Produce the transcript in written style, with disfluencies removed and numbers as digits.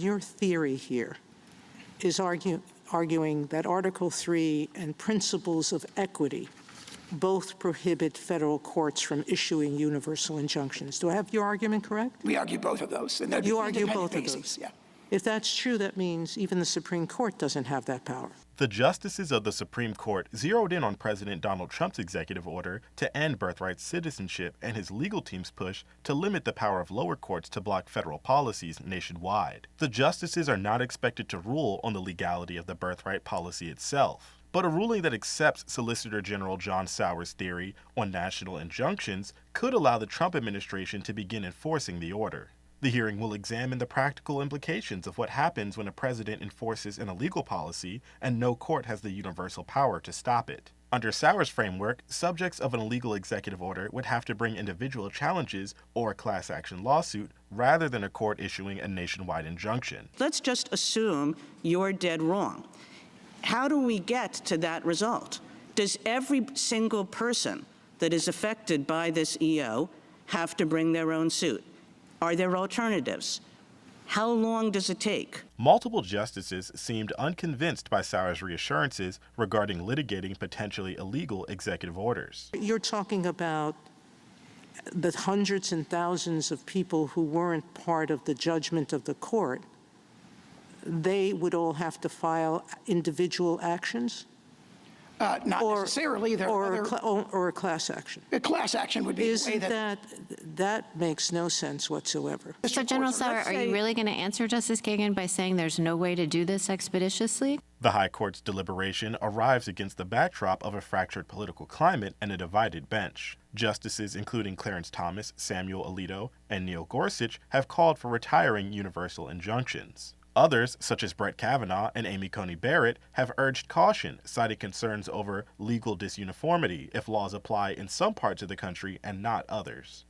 understand your theory here is arguing that Article 3 and principles of equity both prohibit federal courts from issuing universal injunctions. Do I have your argument correct? We argue both of those. And you argue both of those? Yeah. If that's true, that means even the Supreme Court doesn't have that power. The justices of the Supreme Court zeroed in on President Donald Trump's executive order to end birthright citizenship and his legal team's push to limit the power of lower courts to block federal policies nationwide. The justices are not expected to rule on the legality of the birthright policy itself. But a ruling that accepts Solicitor General John Sauer's theory on national injunctions could allow the Trump administration to begin enforcing the order. The hearing will examine the practical implications of what happens when a president enforces an illegal policy and no court has the universal power to stop it. Under Sauer's framework, subjects of an illegal executive order would have to bring individual challenges or a class action lawsuit rather than a court issuing a nationwide injunction. Let's just assume you're dead wrong. How do we get to that result? Does every single person that is affected by this EO have to bring their own suit? Are there alternatives? How long does it take? Multiple justices seemed unconvinced by Sauer's reassurances regarding litigating potentially illegal executive orders. You're talking about the hundreds and thousands of people who weren't part of the judgment of the court. They would all have to file individual actions? Not necessarily. Or a class action. A class action would be the way that makes no sense whatsoever. So, General Sauer, are you really going to answer Justice Kagan by saying there's no way to do this expeditiously? The High Court's deliberation arrives against the backdrop of a fractured political climate and a divided bench. Justices including Clarence Thomas, Samuel Alito, and Neil Gorsuch have called for retiring universal injunctions. Others, such as Brett Kavanaugh and Amy Coney Barrett, have urged caution, citing concerns over legal disuniformity if laws apply in some parts of the country and not others.